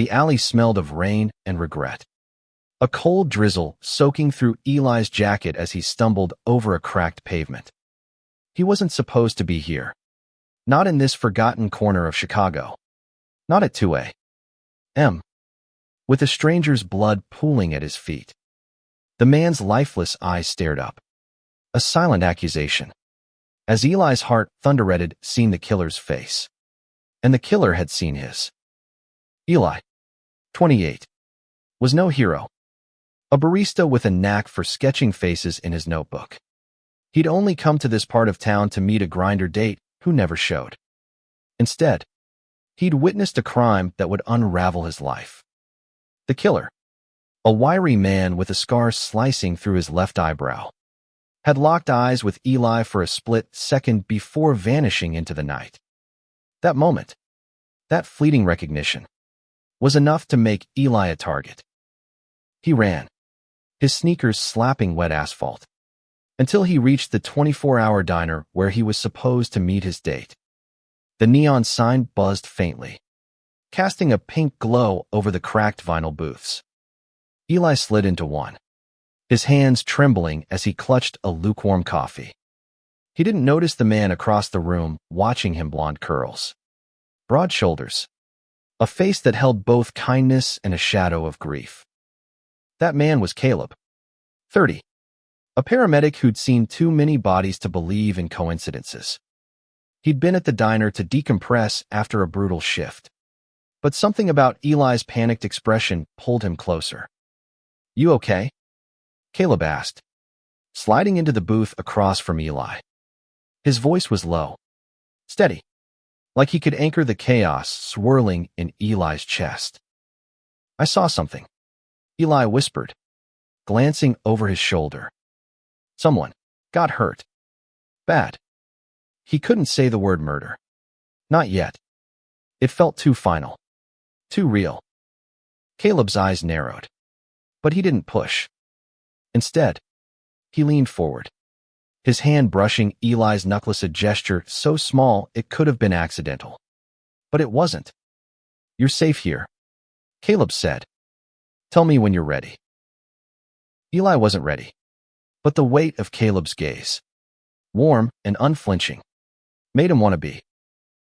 The alley smelled of rain and regret. A cold drizzle soaking through Eli's jacket as he stumbled over a cracked pavement. He wasn't supposed to be here. Not in this forgotten corner of Chicago. Not at 2 a.m. With a stranger's blood pooling at his feet. The man's lifeless eyes stared up. A silent accusation. As Eli's heart thundered, seen the killer's face. And the killer had seen his. Eli, 28, was no hero. A barista with a knack for sketching faces in his notebook. He'd only come to this part of town to meet a grinder date who never showed. Instead, he'd witnessed a crime that would unravel his life. The killer, a wiry man with a scar slicing through his left eyebrow, had locked eyes with Eli for a split second before vanishing into the night. That moment, that fleeting recognition, was enough to make Eli a target. He ran, his sneakers slapping wet asphalt, until he reached the 24-hour diner where he was supposed to meet his date. The neon sign buzzed faintly, casting a pink glow over the cracked vinyl booths. Eli slid into one, his hands trembling as he clutched a lukewarm coffee. He didn't notice the man across the room watching him. Blonde curls, broad shoulders, a face that held both kindness and a shadow of grief. That man was Caleb, 30, a paramedic who'd seen too many bodies to believe in coincidences. He'd been at the diner to decompress after a brutal shift. But something about Eli's panicked expression pulled him closer. "You okay?" Caleb asked, sliding into the booth across from Eli. His voice was low, steady, like he could anchor the chaos swirling in Eli's chest. "I saw something," Eli whispered, glancing over his shoulder. "Someone got hurt. Bad." He couldn't say the word murder. Not yet. It felt too final. Too real. Caleb's eyes narrowed. But he didn't push. Instead, he leaned forward, his hand brushing Eli's knuckles, a gesture so small it could have been accidental. But it wasn't. "You're safe here," Caleb said. "Tell me when you're ready." Eli wasn't ready. But the weight of Caleb's gaze, warm and unflinching, made him want to be.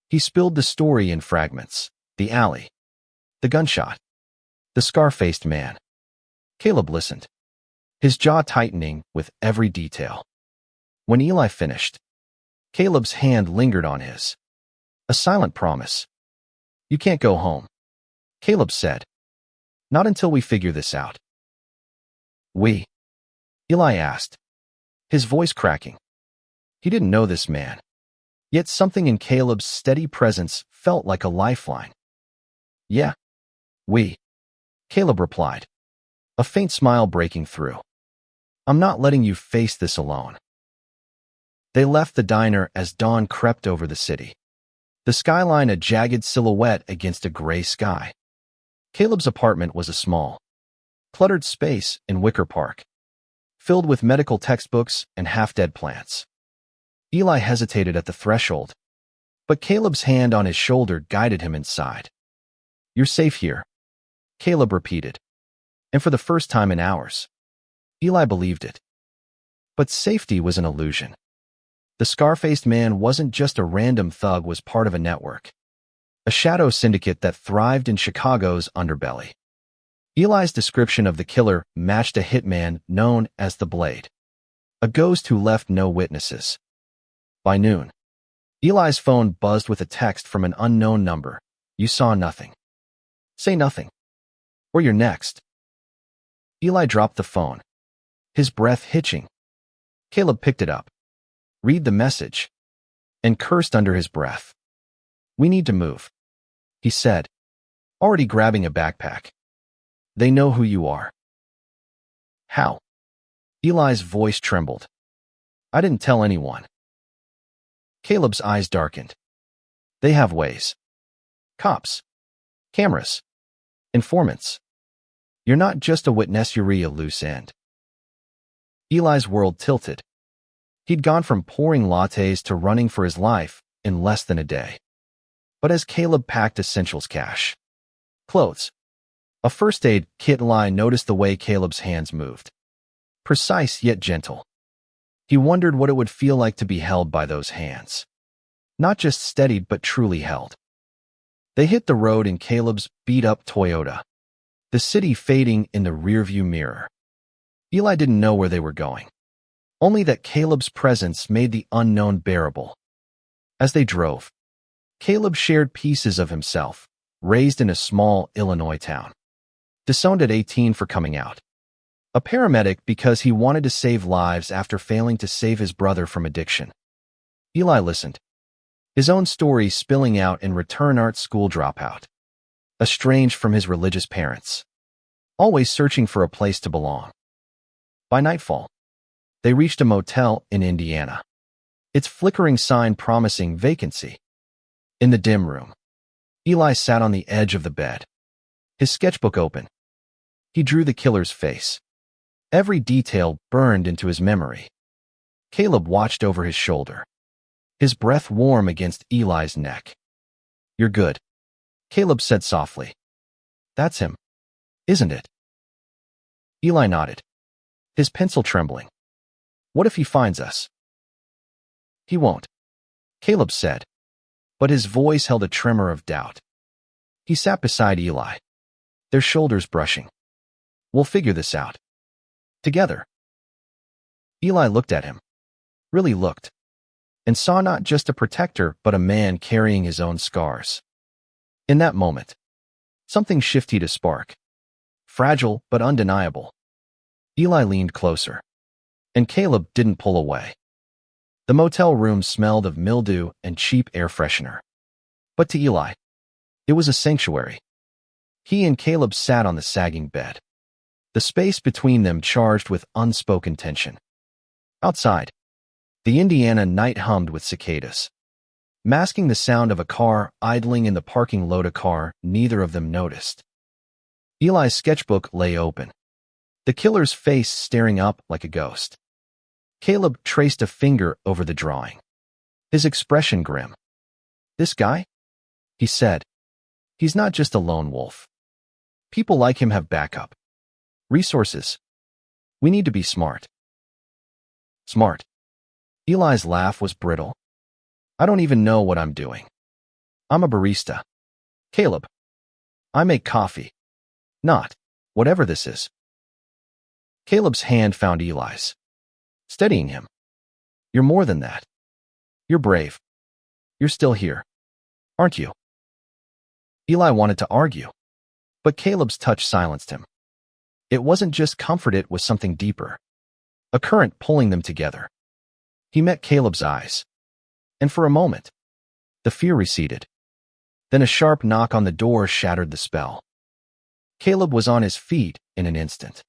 He spilled the story in fragments. The alley, the gunshot, the scar-faced man. Caleb listened, his jaw tightening with every detail. When Eli finished, Caleb's hand lingered on his. A silent promise. "You can't go home," Caleb said. "Not until we figure this out." "We?" Eli asked, his voice cracking. He didn't know this man, yet something in Caleb's steady presence felt like a lifeline. "Yeah, we," Caleb replied, a faint smile breaking through. "I'm not letting you face this alone." They left the diner as dawn crept over the city, the skyline a jagged silhouette against a gray sky. Caleb's apartment was a small, cluttered space in Wicker Park, filled with medical textbooks and half-dead plants. Eli hesitated at the threshold, but Caleb's hand on his shoulder guided him inside. "You're safe here," Caleb repeated, and for the first time in hours, Eli believed it. But safety was an illusion. The scar-faced man wasn't just a random thug, was part of a network, a shadow syndicate that thrived in Chicago's underbelly. Eli's description of the killer matched a hitman known as the Blade, a ghost who left no witnesses. By noon, Eli's phone buzzed with a text from an unknown number. "You saw nothing. Say nothing, or you're next." Eli dropped the phone, his breath hitching. Caleb picked it up, read the message, and cursed under his breath. "We need to move," he said, already grabbing a backpack. "They know who you are." "How?" Eli's voice trembled. "I didn't tell anyone." Caleb's eyes darkened. "They have ways. Cops. Cameras. Informants. You're not just a witness, you're a loose end." Eli's world tilted. He'd gone from pouring lattes to running for his life in less than a day. But as Caleb packed essentials, cash, clothes, A first aid kit. Eli noticed the way Caleb's hands moved. Precise yet gentle. He wondered what it would feel like to be held by those hands. Not just steadied, but truly held. They hit the road in Caleb's beat-up Toyota, the city fading in the rearview mirror. Eli didn't know where they were going, only that Caleb's presence made the unknown bearable. As they drove, Caleb shared pieces of himself, raised in a small Illinois town. Disowned at 18 for coming out. A paramedic because he wanted to save lives after failing to save his brother from addiction. Eli listened, his own story spilling out in return art school dropout. Estranged from his religious parents. Always searching for a place to belong. By nightfall, they reached a motel in Indiana. Its flickering sign promising vacancy. In the dim room, Eli sat on the edge of the bed, his sketchbook open. He drew the killer's face. Every detail burned into his memory. Caleb watched over his shoulder, his breath warm against Eli's neck. "You're good," Caleb said softly. "That's him, isn't it?" Eli nodded, his pencil trembling. "What if he finds us?" "He won't," Caleb said, but his voice held a tremor of doubt. He sat beside Eli, their shoulders brushing. "We'll figure this out. Together." Eli looked at him, really looked, and saw not just a protector but a man carrying his own scars. In that moment, something shifted a spark. Fragile but undeniable. Eli leaned closer, and Caleb didn't pull away. The motel room smelled of mildew and cheap air freshener. But to Eli, it was a sanctuary. He and Caleb sat on the sagging bed, the space between them charged with unspoken tension. Outside, the Indiana night hummed with cicadas, masking the sound of a car idling in the parking lot. A car neither of them noticed. Eli's sketchbook lay open, the killer's face staring up like a ghost. Caleb traced a finger over the drawing, his expression grim. "This guy?" he said. "He's not just a lone wolf. People like him have backup. Resources. We need to be smart." "Smart?" Eli's laugh was brittle. "I don't even know what I'm doing. I'm a barista. Caleb, I make coffee. Not whatever this is." Caleb's hand found Eli's, steadying him. "You're more than that. You're brave. You're still here, aren't you?" Eli wanted to argue, but Caleb's touch silenced him. It wasn't just comfort, it was something deeper. A current pulling them together. He met Caleb's eyes, and for a moment, the fear receded. Then a sharp knock on the door shattered the spell. Caleb was on his feet in an instant,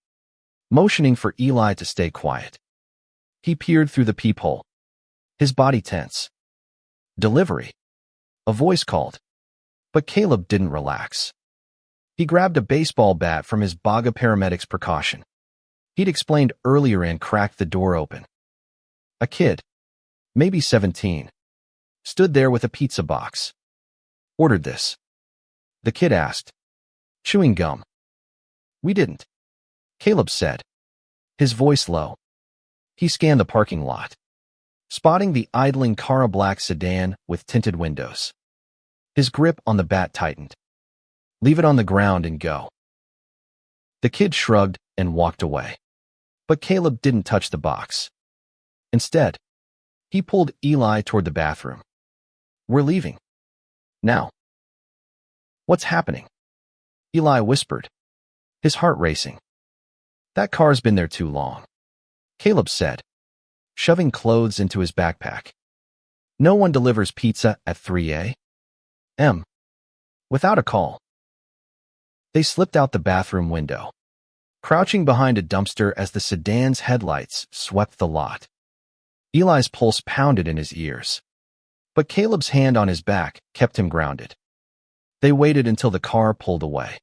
motioning for Eli to stay quiet. He peered through the peephole, his body tense. "Delivery," a voice called, but Caleb didn't relax. He grabbed a baseball bat from his Baga paramedic's precaution. He'd explained earlier and cracked the door open. A kid, maybe 17, stood there with a pizza box. "Ordered this?" the kid asked. "Chewing gum." "We didn't," Caleb said, his voice low. He scanned the parking lot, spotting the idling car, a black sedan with tinted windows. His grip on the bat tightened. "Leave it on the ground and go." The kid shrugged and walked away. But Caleb didn't touch the box. Instead, he pulled Eli toward the bathroom. "We're leaving. Now." "What's happening?" Eli whispered, his heart racing. "That car's been there too long," Caleb said, shoving clothes into his backpack. "No one delivers pizza at 3 a.m. without a call." They slipped out the bathroom window, crouching behind a dumpster as the sedan's headlights swept the lot. Eli's pulse pounded in his ears, but Caleb's hand on his back kept him grounded. They waited until the car pulled away,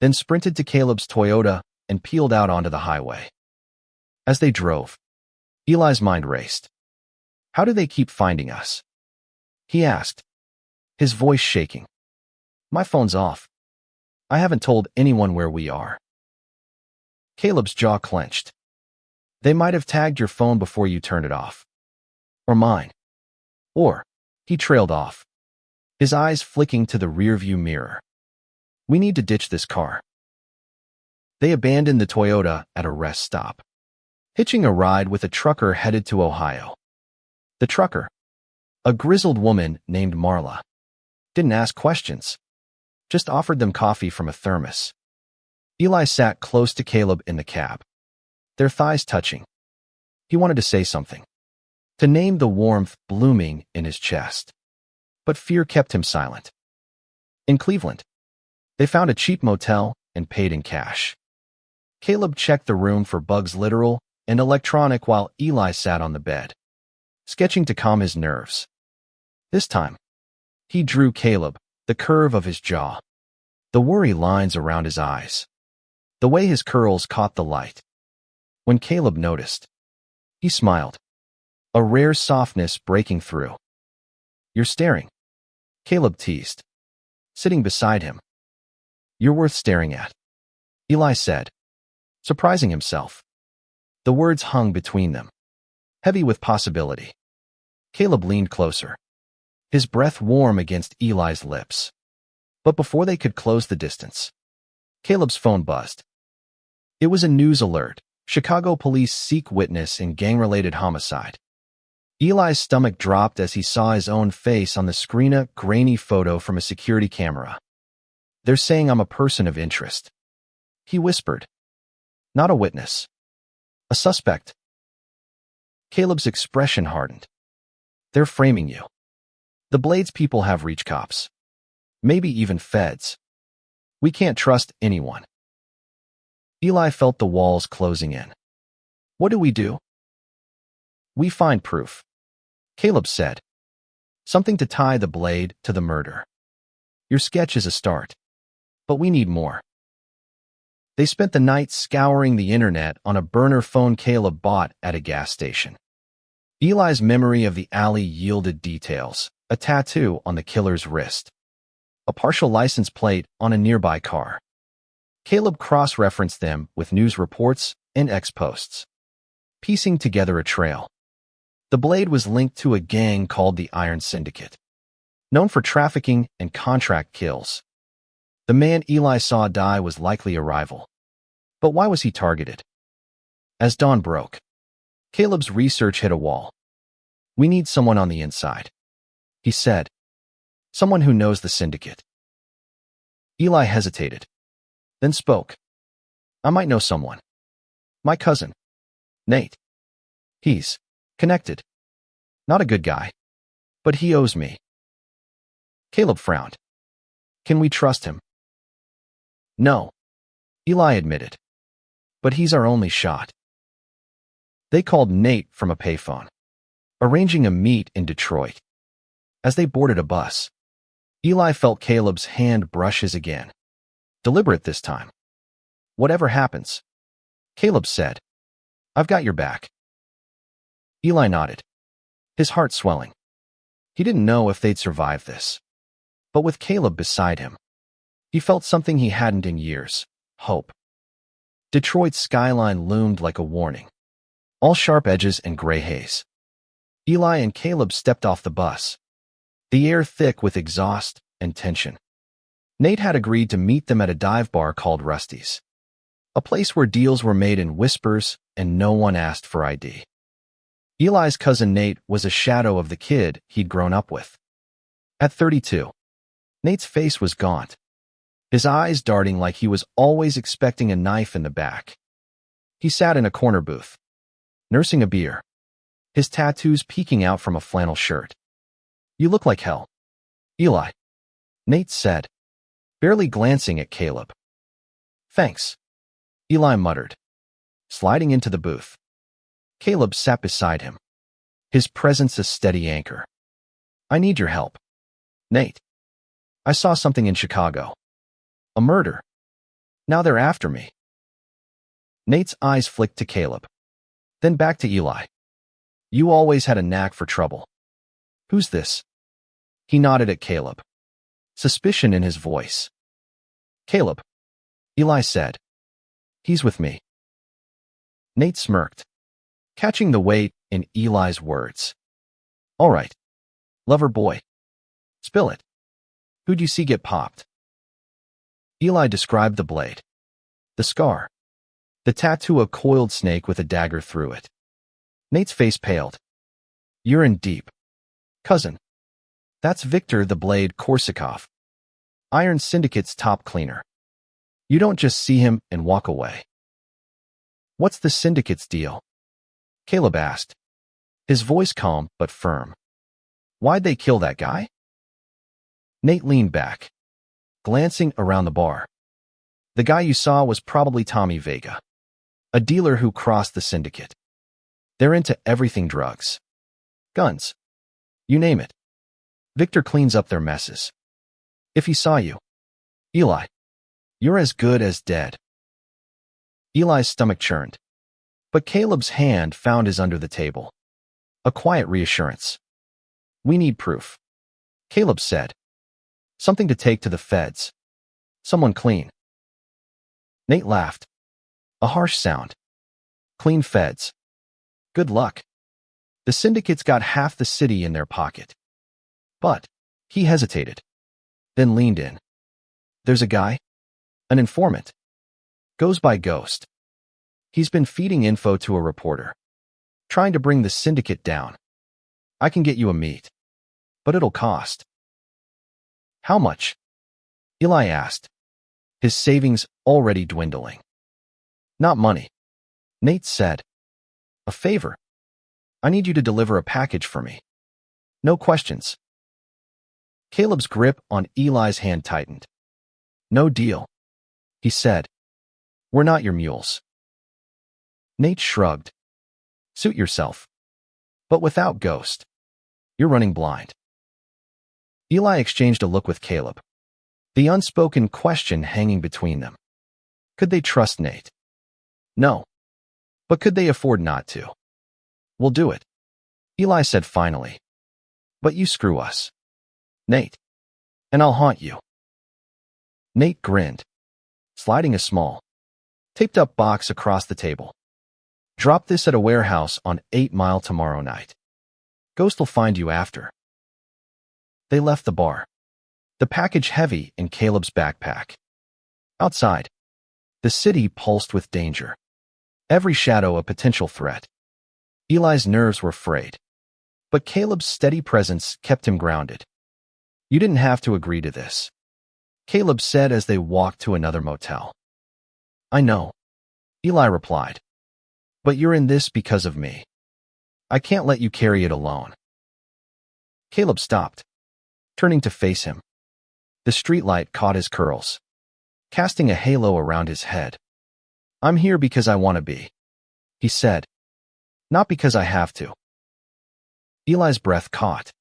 then sprinted to Caleb's Toyota and peeled out onto the highway. As they drove, Eli's mind raced. "How do they keep finding us?" he asked, his voice shaking. "My phone's off. I haven't told anyone where we are. Caleb's jaw clenched. They might have tagged your phone before you turned it off. Or mine. Or, he trailed off, his eyes flicking to the rearview mirror. We need to ditch this car. They abandoned the Toyota at a rest stop, hitching a ride with a trucker headed to Ohio. The trucker, a grizzled woman named Marla, didn't ask questions, just offered them coffee from a thermos. Eli sat close to Caleb in the cab, their thighs touching. He wanted to say something, to name the warmth blooming in his chest, but fear kept him silent. In Cleveland, they found a cheap motel and paid in cash. Caleb checked the room for bugs literal and electronic while Eli sat on the bed, sketching to calm his nerves. This time, he drew Caleb, the curve of his jaw, the worry lines around his eyes, the way his curls caught the light. When Caleb noticed, he smiled, a rare softness breaking through. You're staring, Caleb teased, sitting beside him. You're worth staring at, Eli said, surprising himself. The words hung between them, heavy with possibility. Caleb leaned closer, his breath warm against Eli's lips. But before they could close the distance, Caleb's phone buzzed. It was a news alert. Chicago police seek witness in gang-related homicide. Eli's stomach dropped as he saw his own face on the screen, a grainy photo from a security camera. They're saying I'm a person of interest, he whispered. Not a witness. A suspect. Caleb's expression hardened. They're framing you. The Blades people have reached cops. Maybe even feds. We can't trust anyone. Eli felt the walls closing in. What do we do? We find proof, Caleb said. Something to tie the blade to the murder. Your sketch is a start, but we need more. They spent the night scouring the internet on a burner phone Caleb bought at a gas station. Eli's memory of the alley yielded details, a tattoo on the killer's wrist, a partial license plate on a nearby car. Caleb cross-referenced them with news reports and ex-posts, piecing together a trail. The blade was linked to a gang called the Iron Syndicate, known for trafficking and contract kills. The man Eli saw die was likely a rival. But why was he targeted? As dawn broke, Caleb's research hit a wall. We need someone on the inside, he said. Someone who knows the syndicate. Eli hesitated, then spoke. I might know someone. My cousin, Nate. He's connected. Not a good guy, but he owes me. Caleb frowned. Can we trust him? No, Eli admitted. But he's our only shot. They called Nate from a payphone, arranging a meet in Detroit. As they boarded a bus, Eli felt Caleb's hand brush his again. Deliberate this time. Whatever happens, Caleb said, I've got your back. Eli nodded, his heart swelling. He didn't know if they'd survive this. But with Caleb beside him, he felt something he hadn't in years, hope. Detroit's skyline loomed like a warning, all sharp edges and gray haze. Eli and Caleb stepped off the bus, the air thick with exhaust and tension. Nate had agreed to meet them at a dive bar called Rusty's, a place where deals were made in whispers and no one asked for ID. Eli's cousin Nate was a shadow of the kid he'd grown up with. At 32, Nate's face was gaunt, his eyes darting like he was always expecting a knife in the back. He sat in a corner booth, nursing a beer, his tattoos peeking out from a flannel shirt. You look like hell, Eli, Nate said, barely glancing at Caleb. Thanks, Eli muttered, sliding into the booth. Caleb sat beside him, his presence a steady anchor. I need your help, Nate. I saw something in Chicago. A murder. Now they're after me. Nate's eyes flicked to Caleb, then back to Eli. You always had a knack for trouble. Who's this? He nodded at Caleb, suspicion in his voice. Caleb, Eli said. He's with me. Nate smirked, catching the weight in Eli's words. All right, lover boy. Spill it. Who'd you see get popped? Eli described the blade, the scar, the tattoo, a coiled snake with a dagger through it. Nate's face paled. You're in deep. Cousin. That's Victor the Blade Korsakov, Iron Syndicate's top cleaner. You don't just see him and walk away. What's the Syndicate's deal? Caleb asked, his voice calm but firm. Why'd they kill that guy? Nate leaned back, glancing around the bar. The guy you saw was probably Tommy Vega, a dealer who crossed the Syndicate. They're into everything: drugs, guns, you name it. Victor cleans up their messes. If he saw you, Eli, you're as good as dead. Eli's stomach churned, but Caleb's hand found his under the table. A quiet reassurance. We need proof, Caleb said. Something to take to the feds. Someone clean. Nate laughed. A harsh sound. Clean feds. Good luck. The Syndicate's got half the city in their pocket. But he hesitated, then leaned in. There's a guy, an informant. Goes by Ghost. He's been feeding info to a reporter, trying to bring the Syndicate down. I can get you a meet, but it'll cost. How much? Eli asked, his savings already dwindling. Not money, Nate said. A favor. I need you to deliver a package for me. No questions. Caleb's grip on Eli's hand tightened. No deal, he said. We're not your mules. Nate shrugged. Suit yourself. But without Ghost, you're running blind. Eli exchanged a look with Caleb, the unspoken question hanging between them. Could they trust Nate? No. But could they afford not to? We'll do it, Eli said finally. But you screw us, Nate, and I'll haunt you. Nate grinned, sliding a small, taped-up box across the table. Drop this at a warehouse on 8 Mile tomorrow night. Ghost'll find you after. They left the bar, the package heavy in Caleb's backpack. Outside, the city pulsed with danger, every shadow a potential threat. Eli's nerves were frayed, but Caleb's steady presence kept him grounded. You didn't have to agree to this, Caleb said as they walked to another motel. I know, Eli replied. But you're in this because of me. I can't let you carry it alone. Caleb stopped, turning to face him. The streetlight caught his curls, casting a halo around his head. I'm here because I want to be, he said. Not because I have to. Eli's breath caught.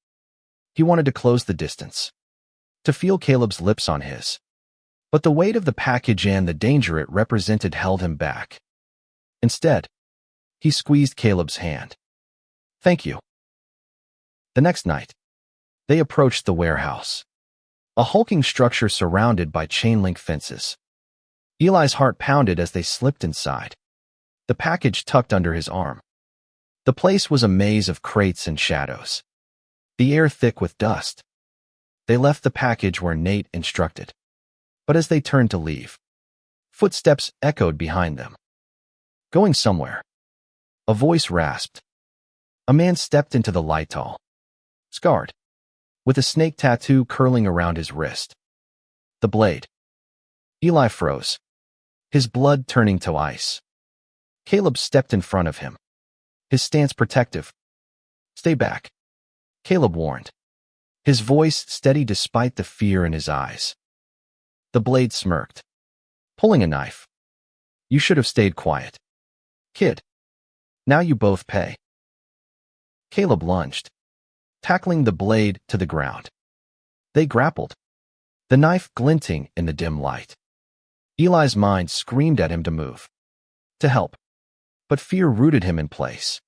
He wanted to close the distance, to feel Caleb's lips on his. But the weight of the package and the danger it represented held him back. Instead, he squeezed Caleb's hand. Thank you. The next night, they approached the warehouse, a hulking structure surrounded by chain-link fences. Eli's heart pounded as they slipped inside, the package tucked under his arm. The place was a maze of crates and shadows, the air thick with dust. They left the package where Nate instructed. But as they turned to leave, footsteps echoed behind them. Going somewhere. A voice rasped. A man stepped into the light, tall, scarred, with a snake tattoo curling around his wrist. The Blade. Eli froze, his blood turning to ice. Caleb stepped in front of him, his stance protective. Stay back, Caleb warned, his voice steady despite the fear in his eyes. The Blade smirked, pulling a knife. You should have stayed quiet, kid. Now you both pay. Caleb lunged, tackling the Blade to the ground. They grappled, the knife glinting in the dim light. Eli's mind screamed at him to move, to help, but fear rooted him in place.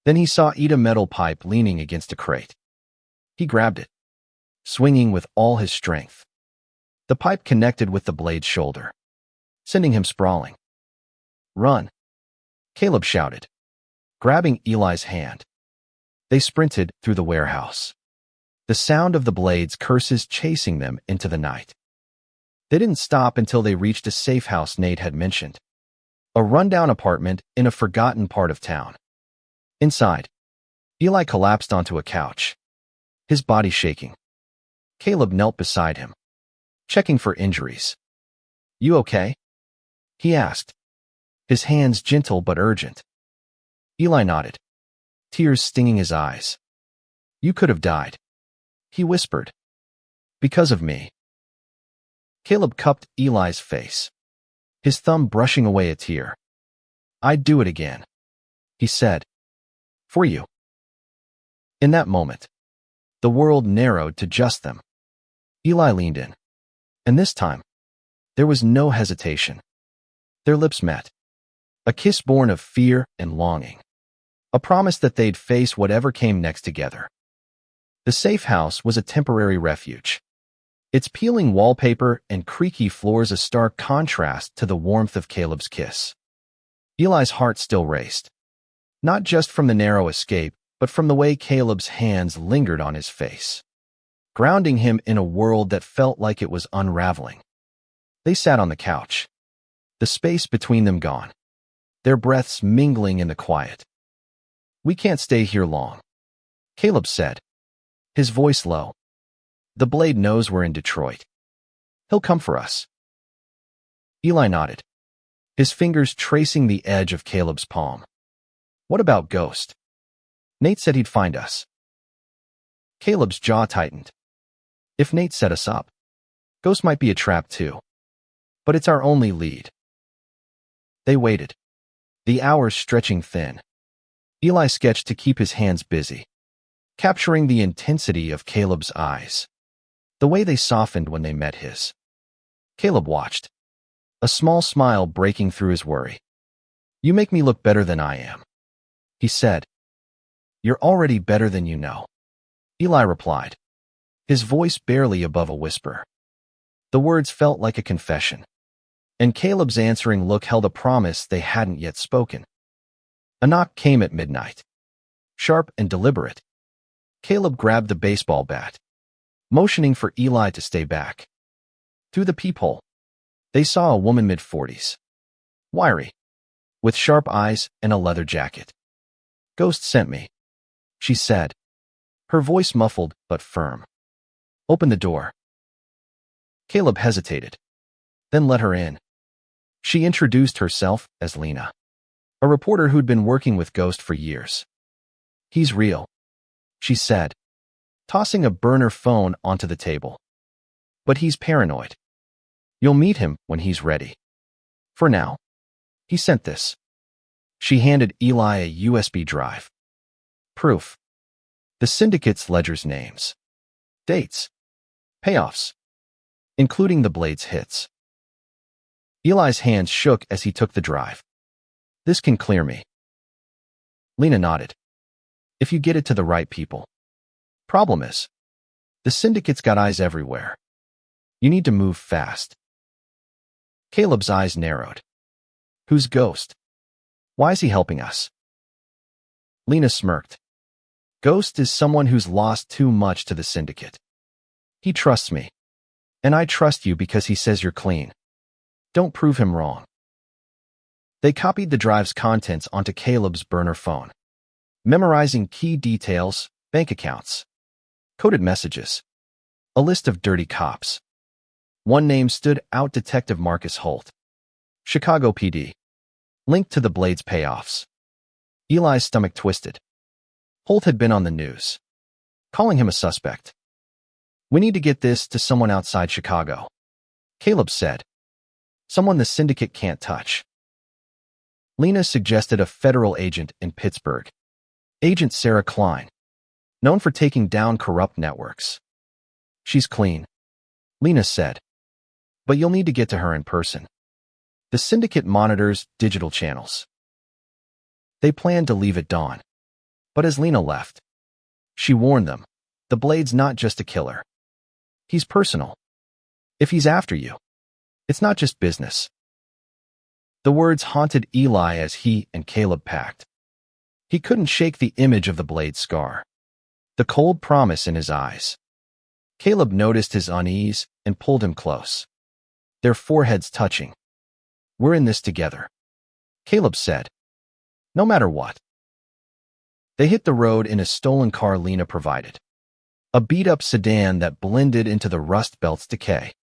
Then he saw Ida metal pipe leaning against a crate. He grabbed it, swinging with all his strength. The pipe connected with the blade's shoulder, sending him sprawling. "Run!" Caleb shouted, grabbing Eli's hand. They sprinted through the warehouse, the sound of the blade's curses chasing them into the night. They didn't stop until they reached a safe house Nate had mentioned, a rundown apartment in a forgotten part of town. Inside, Eli collapsed onto a couch, his body shaking. Caleb knelt beside him, checking for injuries. "You okay?" he asked, his hands gentle but urgent. Eli nodded, tears stinging his eyes. "You could have died," he whispered. "Because of me." Caleb cupped Eli's face, his thumb brushing away a tear. "I'd do it again," he said. "For you." In that moment, the world narrowed to just them. Eli leaned in, and this time, there was no hesitation. Their lips met, a kiss born of fear and longing, a promise that they'd face whatever came next together. The safe house was a temporary refuge, its peeling wallpaper and creaky floors a stark contrast to the warmth of Caleb's kiss. Eli's heart still raced, not just from the narrow escape, but from the way Caleb's hands lingered on his face, grounding him in a world that felt like it was unraveling. They sat on the couch, the space between them gone, their breaths mingling in the quiet. "We can't stay here long," Caleb said, his voice low. "The blade knows we're in Detroit. He'll come for us." Eli nodded, his fingers tracing the edge of Caleb's palm. "What about Ghost? Nate said he'd find us." Caleb's jaw tightened. If Nate set us up, Ghost might be a trap too. But it's our only lead. They waited, the hours stretching thin. Eli sketched to keep his hands busy, capturing the intensity of Caleb's eyes, the way they softened when they met his. Caleb watched, a small smile breaking through his worry. "You make me look better than I am," he said. "You're already better than you know," Eli replied, his voice barely above a whisper. The words felt like a confession, and Caleb's answering look held a promise they hadn't yet spoken. A knock came at midnight, sharp and deliberate. Caleb grabbed the baseball bat, motioning for Eli to stay back. Through the peephole, they saw a woman mid-40s, wiry, with sharp eyes and a leather jacket. "Ghost sent me," she said, her voice muffled but firm. "Open the door." Caleb hesitated, then let her in. She introduced herself as Lena, a reporter who'd been working with Ghost for years. "He's real," she said, tossing a burner phone onto the table. "But he's paranoid. You'll meet him when he's ready. For now, he sent this." She handed Eli a USB drive. Proof. The syndicate's ledger's names, dates, payoffs, including the blade's hits. Eli's hands shook as he took the drive. "This can clear me." Lena nodded. "If you get it to the right people. Problem is, the syndicate's got eyes everywhere. You need to move fast." Caleb's eyes narrowed. "Who's Ghost? Why is he helping us?" Lena smirked. "Ghost is someone who's lost too much to the syndicate. He trusts me, and I trust you because he says you're clean. Don't prove him wrong." They copied the drive's contents onto Caleb's burner phone, memorizing key details, bank accounts, coded messages, a list of dirty cops. One name stood out: Detective Marcus Holt, Chicago PD, linked to the blade's payoffs. Eli's stomach twisted. Holt had been on the news, calling him a suspect. "We need to get this to someone outside Chicago," Caleb said. "Someone the syndicate can't touch." Lena suggested a federal agent in Pittsburgh, Agent Sarah Klein, known for taking down corrupt networks. "She's clean," Lena said, "but you'll need to get to her in person. The syndicate monitors digital channels." They planned to leave at dawn, but as Lena left, she warned them, the blade's not just a killer. He's personal. If he's after you, it's not just business. The words haunted Eli as he and Caleb packed. He couldn't shake the image of the blade scar, the cold promise in his eyes. Caleb noticed his unease and pulled him close, their foreheads touching. "We're in this together," Caleb said. "No matter what." They hit the road in a stolen car Lena provided, a beat-up sedan that blended into the Rust Belt's decay.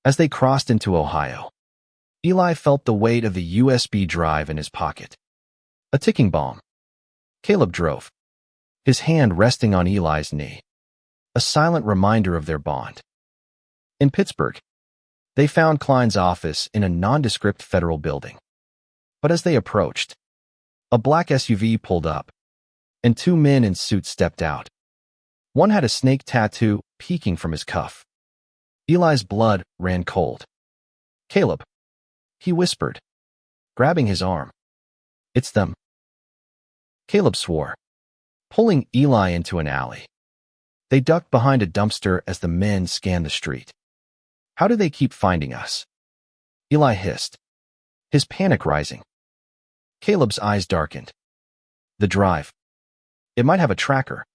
As they crossed into Ohio, Eli felt the weight of the USB drive in his pocket, a ticking bomb. Caleb drove, his hand resting on Eli's knee, a silent reminder of their bond. In Pittsburgh, they found Klein's office in a nondescript federal building. But as they approached, a black SUV pulled up, and two men in suits stepped out. One had a snake tattoo peeking from his cuff. Eli's blood ran cold. "Caleb," he whispered, grabbing his arm. "It's them." Caleb swore, pulling Eli into an alley. They ducked behind a dumpster as the men scanned the street. "How do they keep finding us?" Eli hissed, his panic rising. Caleb's eyes darkened. "The drive. It might have a tracker."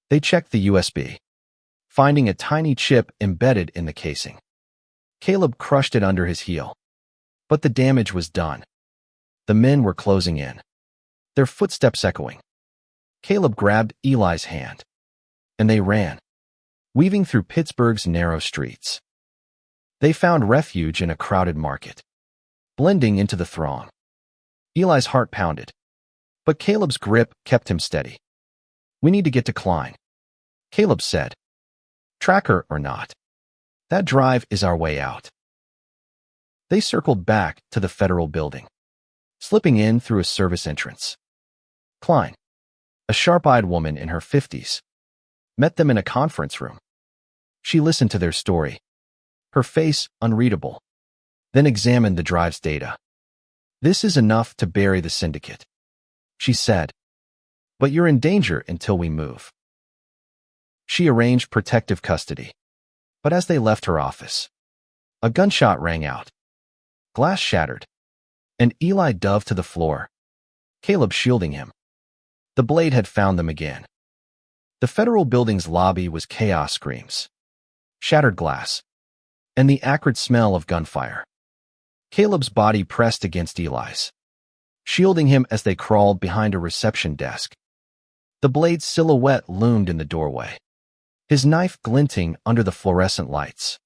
They checked the USB, finding a tiny chip embedded in the casing. Caleb crushed it under his heel. But the damage was done. The men were closing in, their footsteps echoing. Caleb grabbed Eli's hand, and they ran, weaving through Pittsburgh's narrow streets. They found refuge in a crowded market, blending into the throng. Eli's heart pounded, but Caleb's grip kept him steady. "We need to get to Klein," Caleb said. "Tracker or not, that drive is our way out." They circled back to the federal building, slipping in through a service entrance. Klein, a sharp-eyed woman in her 50s, met them in a conference room. She listened to their story, her face unreadable, then examined the drive's data. "This is enough to bury the syndicate," she said, "but you're in danger until we move." She arranged protective custody, but as they left her office, a gunshot rang out. Glass shattered, and Eli dove to the floor, Caleb shielding him. The blade had found them again. The federal building's lobby was chaos screams, shattered glass, and the acrid smell of gunfire. Caleb's body pressed against Eli's, shielding him as they crawled behind a reception desk. The blade's silhouette loomed in the doorway, his knife glinting under the fluorescent lights.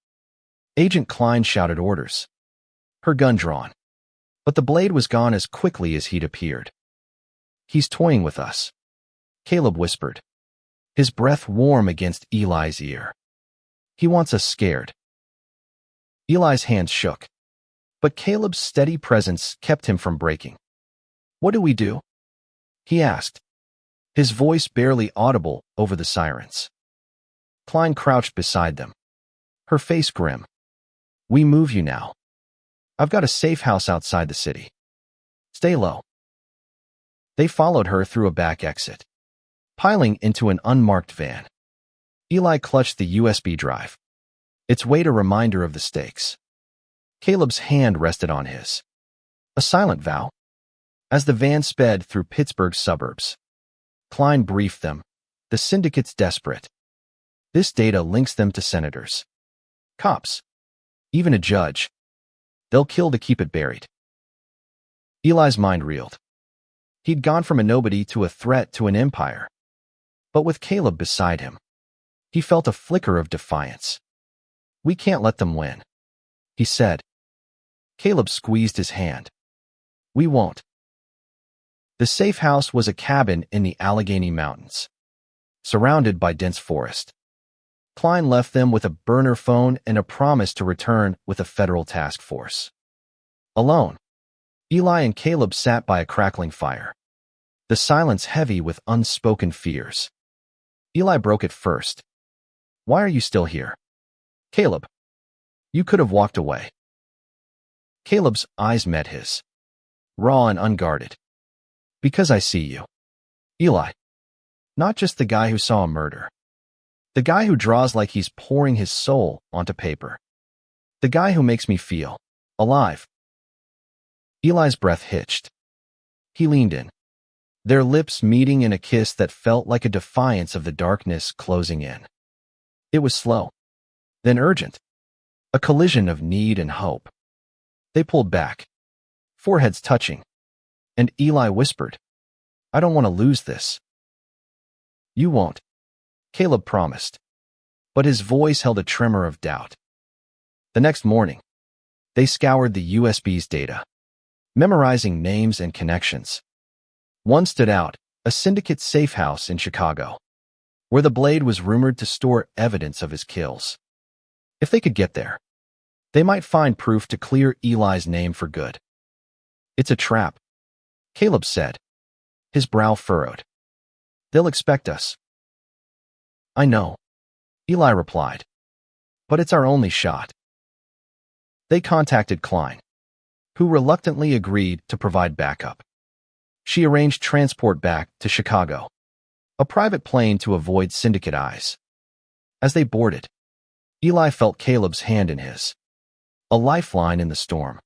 Agent Klein shouted orders, her gun drawn, but the blade was gone as quickly as he'd appeared. "He's toying with us," Caleb whispered, his breath warm against Eli's ear. "He wants us scared." Eli's hands shook, but Caleb's steady presence kept him from breaking. "What do we do?" he asked, his voice barely audible over the sirens. Klein crouched beside them, her face grim. "We move you now. I've got a safe house outside the city. Stay low." They followed her through a back exit, piling into an unmarked van. Eli clutched the USB drive, its weight a reminder of the stakes. Caleb's hand rested on his, a silent vow. As the van sped through Pittsburgh's suburbs, Klein briefed them, "The syndicate's desperate. This data links them to senators, cops, even a judge. They'll kill to keep it buried." Eli's mind reeled. He'd gone from a nobody to a threat to an empire. But with Caleb beside him, he felt a flicker of defiance. "We can't let them win," he said. Caleb squeezed his hand. "We won't." The safe house was a cabin in the Allegheny Mountains, surrounded by dense forest. Klein left them with a burner phone and a promise to return with a federal task force. Alone, Eli and Caleb sat by a crackling fire, the silence heavy with unspoken fears. Eli broke it first. "Why are you still here?" "Caleb, you could have walked away." Caleb's eyes met his, raw and unguarded. "Because I see you, Eli. Not just the guy who saw a murder. The guy who draws like he's pouring his soul onto paper. The guy who makes me feel alive. Eli's breath hitched. He leaned in, their lips meeting in a kiss that felt like a defiance of the darkness closing in. It was slow, then urgent, a collision of need and hope. They pulled back, foreheads touching, and Eli whispered, "I don't want to lose this." "You won't," Caleb promised, but his voice held a tremor of doubt. The next morning, they scoured the USB's data, memorizing names and connections. One stood out, a syndicate safe house in Chicago, where the Blade was rumored to store evidence of his kills. If they could get there, they might find proof to clear Eli's name for good. "It's a trap," Caleb said, his brow furrowed. "They'll expect us." "I know," Eli replied, "but it's our only shot." They contacted Klein, who reluctantly agreed to provide backup. She arranged transport back to Chicago, a private plane to avoid syndicate eyes. As they boarded, Eli felt Caleb's hand in his, a lifeline in the storm.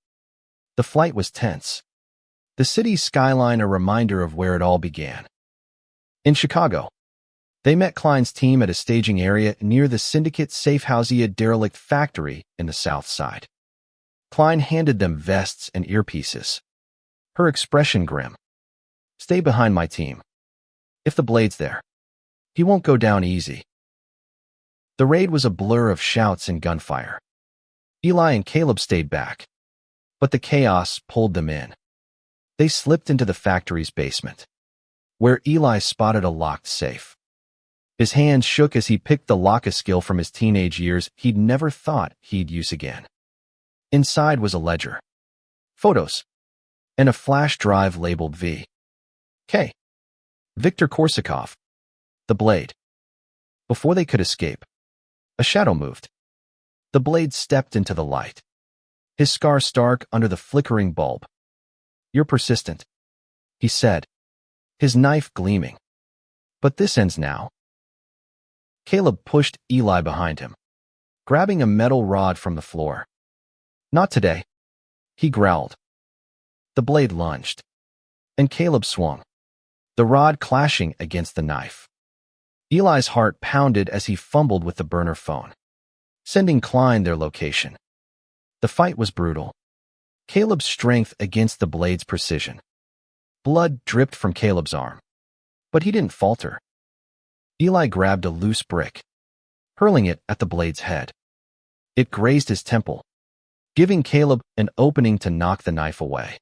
The flight was tense, the city's skyline a reminder of where it all began. In Chicago, they met Klein's team at a staging area near the syndicate safe-housing derelict factory in the South Side. Klein handed them vests and earpieces, her expression grim. "Stay behind my team. If the Blade's there, he won't go down easy." The raid was a blur of shouts and gunfire. Eli and Caleb stayed back, but the chaos pulled them in. They slipped into the factory's basement, where Eli spotted a locked safe. His hands shook as he picked the lock, a skill from his teenage years he'd never thought he'd use again. Inside was a ledger, photos, and a flash drive labeled V.K. Victor Korsakov, the Blade. Before they could escape, a shadow moved. The Blade stepped into the light, his scar stark under the flickering bulb. "You're persistent," he said, his knife gleaming. "But this ends now." Caleb pushed Eli behind him, grabbing a metal rod from the floor. "Not today," he growled. The Blade lunged, and Caleb swung, the rod clashing against the knife. Eli's heart pounded as he fumbled with the burner phone, sending Klein their location. The fight was brutal, Caleb's strength against the Blade's precision. Blood dripped from Caleb's arm, but he didn't falter. Eli grabbed a loose brick, hurling it at the Blade's head. It grazed his temple, giving Caleb an opening to knock the knife away.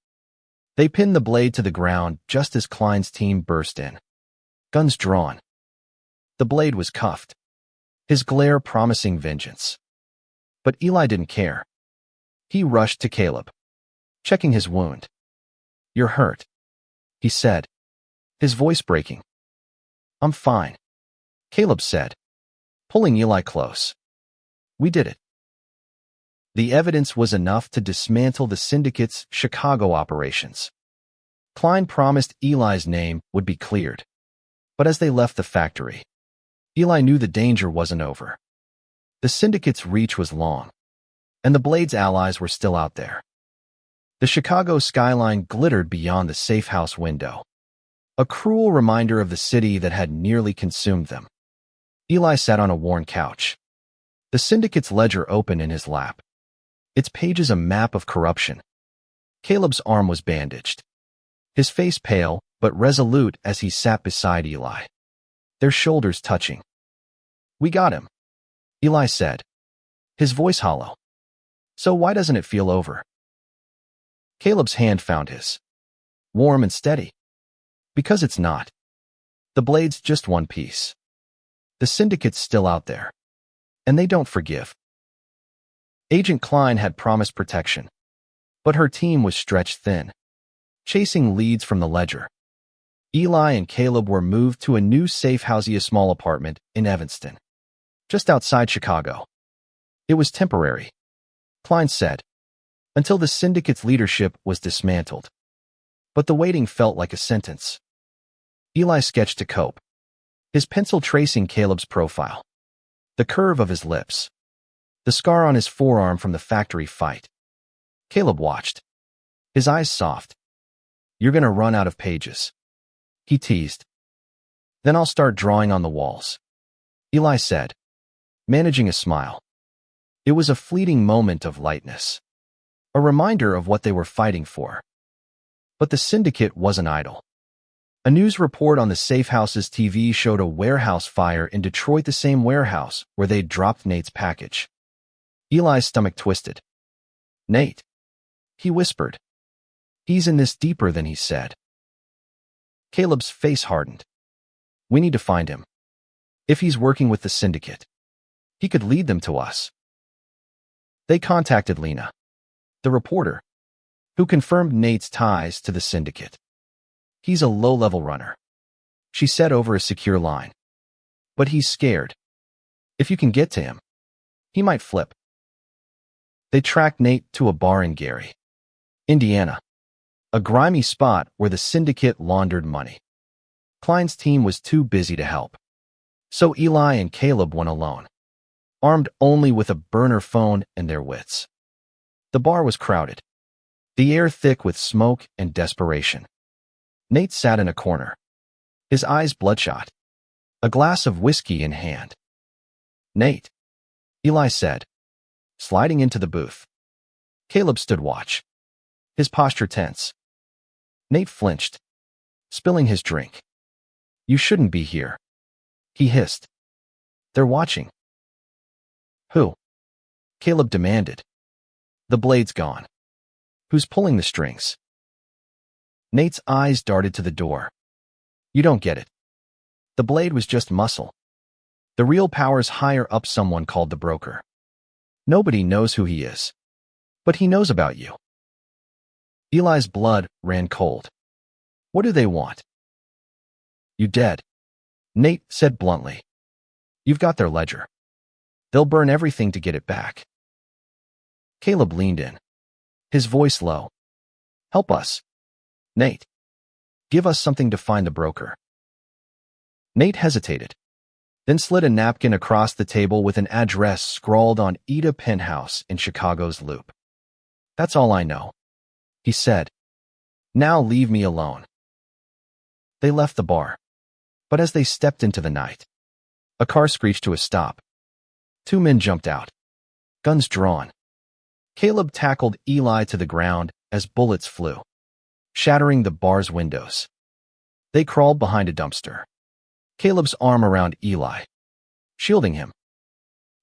They pinned the Blade to the ground just as Klein's team burst in, guns drawn. The Blade was cuffed, his glare promising vengeance. But Eli didn't care. He rushed to Caleb, checking his wound. "You're hurt," he said, his voice breaking. "I'm fine," Caleb said, pulling Eli close. "We did it." The evidence was enough to dismantle the syndicate's Chicago operations. Klein promised Eli's name would be cleared. But as they left the factory, Eli knew the danger wasn't over. The syndicate's reach was long, and the Blade's allies were still out there. The Chicago skyline glittered beyond the safe house window, a cruel reminder of the city that had nearly consumed them. Eli sat on a worn couch, the syndicate's ledger open in his lap, its pages a map of corruption. Caleb's arm was bandaged, his face pale but resolute as he sat beside Eli, their shoulders touching. "We got him," Eli said, his voice hollow. "So why doesn't it feel over?" Caleb's hand found his, warm and steady. "Because it's not. The Blade's just one piece. The syndicate's still out there, and they don't forgive." Agent Klein had promised protection, but her team was stretched thin, chasing leads from the ledger. Eli and Caleb were moved to a new safe-housing small apartment in Evanston, just outside Chicago. It was temporary, Klein said, until the syndicate's leadership was dismantled. But the waiting felt like a sentence. Eli sketched to cope, his pencil tracing Caleb's profile. the curve of his lips, the scar on his forearm from the factory fight. Caleb watched, his eyes soft. "You're gonna run out of pages," he teased. "Then I'll start drawing on the walls," Eli said, managing a smile. It was a fleeting moment of lightness, a reminder of what they were fighting for. But the syndicate wasn't idle. A news report on the Safe House's TV showed a warehouse fire in Detroit, the same warehouse where they'd dropped Nate's package. Eli's stomach twisted. "Nate," he whispered. "He's in this deeper than he said." Caleb's face hardened. "We need to find him. If he's working with the syndicate, he could lead them to us." They contacted Lena, the reporter, who confirmed Nate's ties to the syndicate. "He's a low-level runner," she said over a secure line. "But he's scared. If you can get to him, he might flip." They tracked Nate to a bar in Gary, Indiana, a grimy spot where the syndicate laundered money. Klein's team was too busy to help, so Eli and Caleb went alone, armed only with a burner phone and their wits. The bar was crowded, the air thick with smoke and desperation. Nate sat in a corner, his eyes bloodshot, a glass of whiskey in hand. "Nate," Eli said, sliding into the booth. Caleb stood watch, his posture tense. Nate flinched, spilling his drink. "You shouldn't be here," he hissed. "They're watching." "Who?" Caleb demanded. "The blade's gone. Who's pulling the strings?" Nate's eyes darted to the door. "You don't get it. The blade was just muscle. The real power's higher up, someone called the broker. Nobody knows who he is, but he knows about you." Eli's blood ran cold. "What do they want?" "You dead," Nate said bluntly. "You've got their ledger. They'll burn everything to get it back." Caleb leaned in, his voice low. "Help us, Nate. Give us something to find the broker." Nate hesitated, then slid a napkin across the table with an address scrawled on Ida Penthouse in Chicago's Loop. "That's all I know," he said. "Now leave me alone." They left the bar, but as they stepped into the night, a car screeched to a stop. Two men jumped out, guns drawn. Caleb tackled Eli to the ground as bullets flew, shattering the bar's windows. They crawled behind a dumpster, Caleb's arm around Eli, shielding him.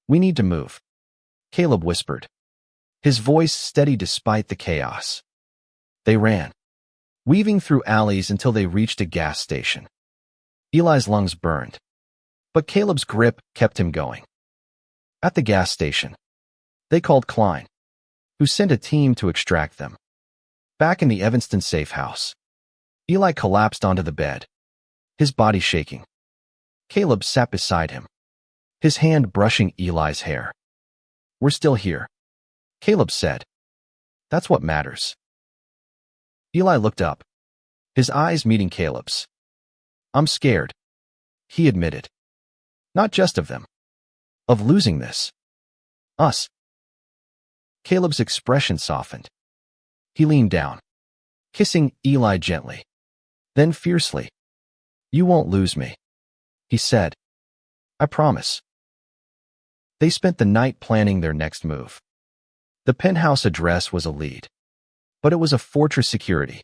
"We need to move," Caleb whispered, his voice steady despite the chaos. They ran, weaving through alleys until they reached a gas station. Eli's lungs burned, but Caleb's grip kept him going. At the gas station, they called Klein, who sent a team to extract them. Back in the Evanston safe house, Eli collapsed onto the bed, his body shaking. Caleb sat beside him, his hand brushing Eli's hair. "We're still here," Caleb said. "That's what matters." Eli looked up, his eyes meeting Caleb's. "I'm scared," he admitted. "Not just of them. Of losing this. Us." Caleb's expression softened. He leaned down, kissing Eli gently, then fiercely. "You won't lose me," he said. "I promise." They spent the night planning their next move. The penthouse address was a lead, but it was a fortress security.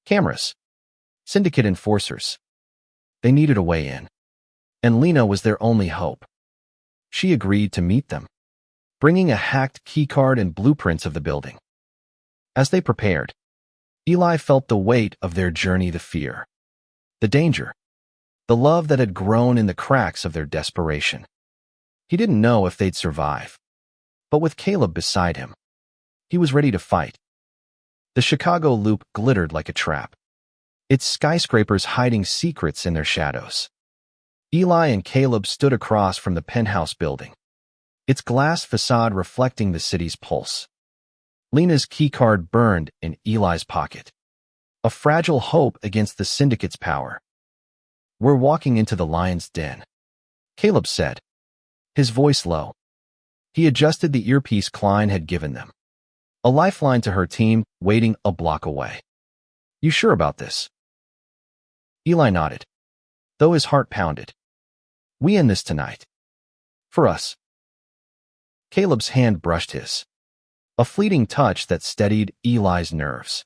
Cameras. Syndicate enforcers. They needed a way in, and Lena was their only hope. She agreed to meet them, bringing a hacked keycard and blueprints of the building. As they prepared, Eli felt the weight of their journey, the fear, the danger, the love that had grown in the cracks of their desperation. He didn't know if they'd survive, but with Caleb beside him, he was ready to fight. The Chicago Loop glittered like a trap, its skyscrapers hiding secrets in their shadows. Eli and Caleb stood across from the penthouse building, its glass facade reflecting the city's pulse. Lena's keycard burned in Eli's pocket, a fragile hope against the syndicate's power. "We're walking into the lion's den," Caleb said, his voice low. He adjusted the earpiece Klein had given them. A lifeline to her team waiting a block away. You sure about this? Eli nodded, though his heart pounded. We end this tonight. For us. Caleb's hand brushed his. A fleeting touch that steadied Eli's nerves.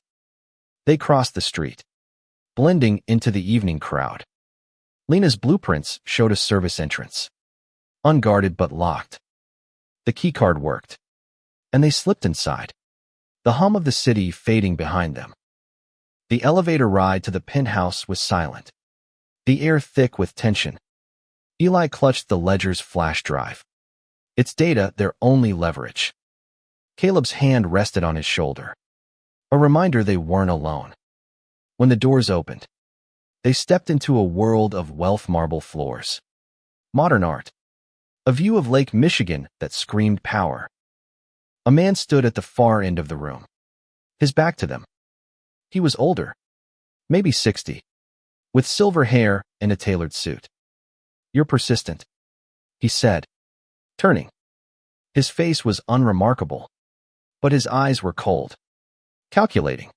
They crossed the street, blending into the evening crowd. Lena's blueprints showed a service entrance. Unguarded but locked. The keycard worked, and they slipped inside, the hum of the city fading behind them. The elevator ride to the penthouse was silent, the air thick with tension. Eli clutched the ledger's flash drive. Its data their only leverage. Caleb's hand rested on his shoulder, a reminder they weren't alone. When the doors opened, they stepped into a world of wealth marble floors, modern art, a view of Lake Michigan that screamed power. A man stood at the far end of the room, his back to them. He was older, maybe 60, with silver hair and a tailored suit. You're persistent, he said, turning. His face was unremarkable, but his eyes were cold, calculating.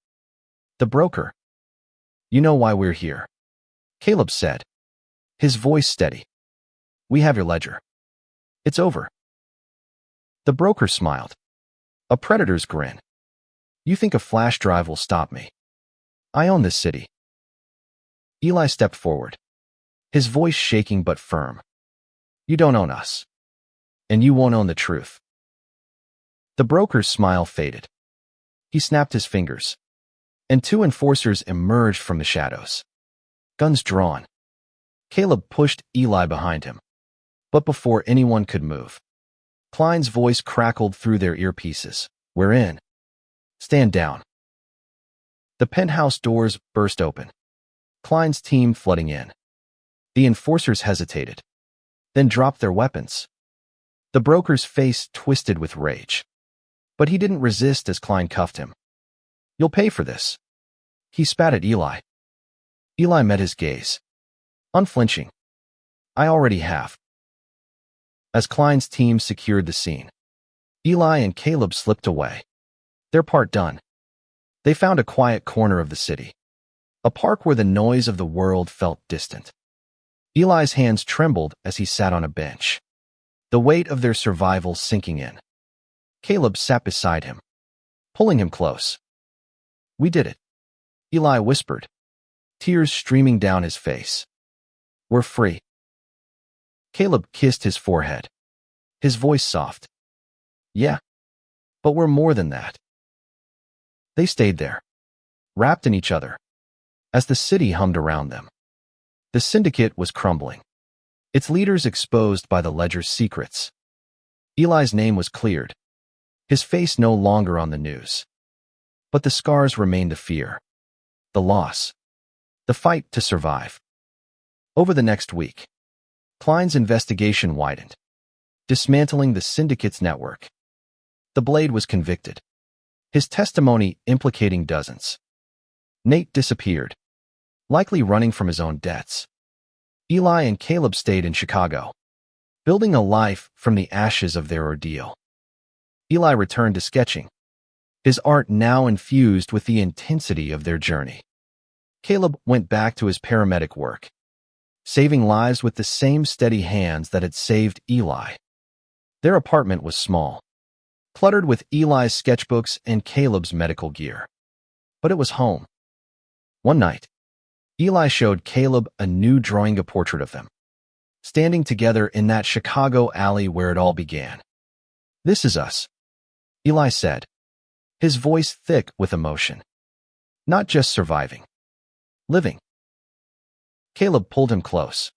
The broker. You know why we're here, Caleb said, his voice steady. We have your ledger. It's over. The broker smiled, a predator's grin. You think a flash drive will stop me? I own this city. Eli stepped forward, his voice shaking but firm. You don't own us, and you won't own the truth. The broker's smile faded. He snapped his fingers, and two enforcers emerged from the shadows, guns drawn. Caleb pushed Eli behind him, but before anyone could move, Klein's voice crackled through their earpieces. We're in. Stand down. The penthouse doors burst open, Klein's team flooding in. The enforcers hesitated, then dropped their weapons. The broker's face twisted with rage, but he didn't resist as Klein cuffed him. You'll pay for this. He spat at Eli. Eli met his gaze, unflinching. I already have. As Klein's team secured the scene, Eli and Caleb slipped away, their part done. They found a quiet corner of the city, a park where the noise of the world felt distant. Eli's hands trembled as he sat on a bench, the weight of their survival sinking in. Caleb sat beside him, pulling him close. We did it, Eli whispered, tears streaming down his face. We're free. Caleb kissed his forehead, his voice soft. Yeah, but we're more than that. They stayed there, wrapped in each other, as the city hummed around them. The syndicate was crumbling, its leaders exposed by the ledger's secrets. Eli's name was cleared, his face no longer on the news. But the scars remained the fear, the loss, the fight to survive. Over the next week, Klein's investigation widened, dismantling the syndicate's network. The Blade was convicted, his testimony implicating dozens. Nate disappeared, likely running from his own debts. Eli and Caleb stayed in Chicago, building a life from the ashes of their ordeal. Eli returned to sketching, his art now infused with the intensity of their journey. Caleb went back to his paramedic work, saving lives with the same steady hands that had saved Eli. Their apartment was small, cluttered with Eli's sketchbooks and Caleb's medical gear. But it was home. One night, Eli showed Caleb a new drawing, a portrait of them, standing together in that Chicago alley where it all began. This is us, Eli said, his voice thick with emotion. Not just surviving, living. Caleb pulled him close,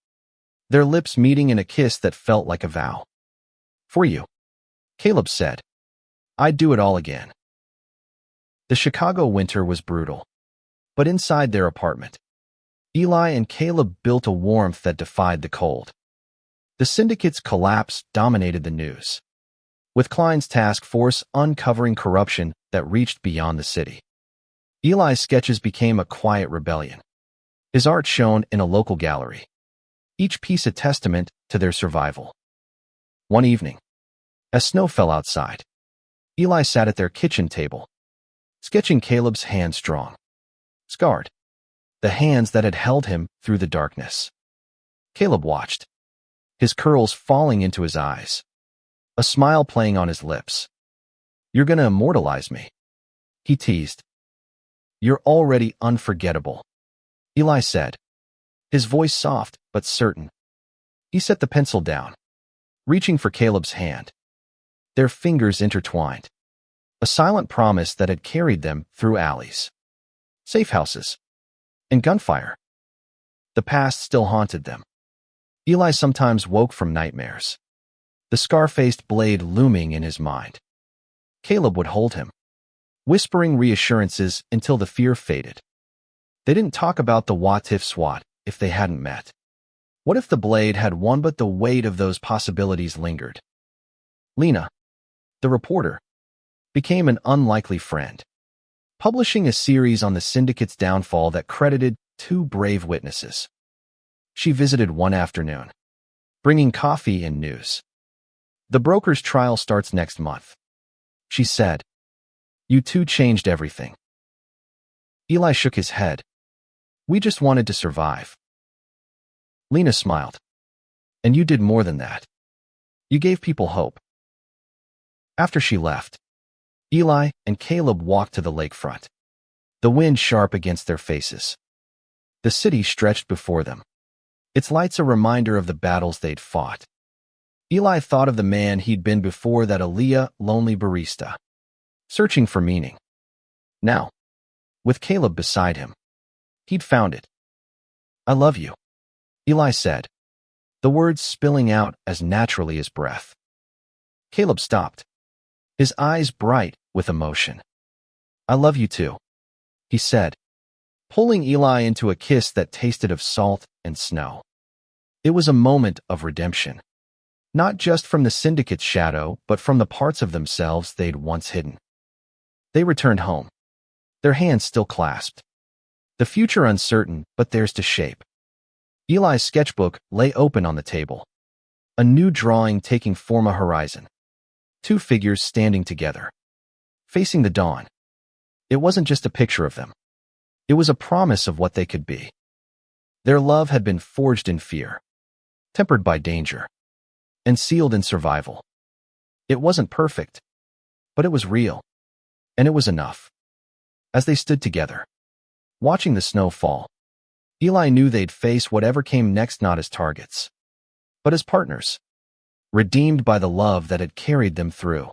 their lips meeting in a kiss that felt like a vow. For you, Caleb said. I'd do it all again. The Chicago winter was brutal, but inside their apartment, Eli and Caleb built a warmth that defied the cold. The syndicate's collapse dominated the news, with Klein's task force uncovering corruption that reached beyond the city. Eli's sketches became a quiet rebellion, his art shown in a local gallery, each piece a testament to their survival. One evening, as snow fell outside, Eli sat at their kitchen table, sketching Caleb's hands strong, scarred, the hands that had held him through the darkness. Caleb watched, his curls falling into his eyes, a smile playing on his lips. "You're gonna immortalize me," he teased. "You're already unforgettable," Eli said, his voice soft but certain. He set the pencil down, reaching for Caleb's hand. Their fingers intertwined, a silent promise that had carried them through alleys, safe houses, and gunfire. The past still haunted them. Eli sometimes woke from nightmares, the scar-faced blade looming in his mind. Caleb would hold him, whispering reassurances until the fear faded. They didn't talk about the what-if SWAT if they hadn't met. What if the blade had won but the weight of those possibilities lingered? Lena, the reporter, became an unlikely friend, publishing a series on the syndicate's downfall that credited 2 brave witnesses. She visited one afternoon, bringing coffee and news. "The broker's trial starts next month," she said. "You two changed everything." Eli shook his head. "We just wanted to survive." Lena smiled. "And you did more than that. You gave people hope." After she left, Eli and Caleb walked to the lakefront, the wind sharp against their faces. The city stretched before them, its lights a reminder of the battles they'd fought. Eli thought of the man he'd been before, that Aaliyah, lonely barista, searching for meaning. Now, with Caleb beside him, he'd found it. "I love you," Eli said, the words spilling out as naturally as breath. Caleb stopped, his eyes bright with emotion. "I love you too," he said, pulling Eli into a kiss that tasted of salt and snow. It was a moment of redemption, not just from the syndicate's shadow, but from the parts of themselves they'd once hidden. They returned home, their hands still clasped, the future uncertain but theirs to shape. Eli's sketchbook lay open on the table, a new drawing taking form a horizon. 2 figures standing together, facing the dawn. It wasn't just a picture of them. It was a promise of what they could be. Their love had been forged in fear, tempered by danger, and sealed in survival. It wasn't perfect, but it was real, and it was enough. As they stood together, watching the snow fall, Eli knew they'd face whatever came next not as targets, but as partners, redeemed by the love that had carried them through.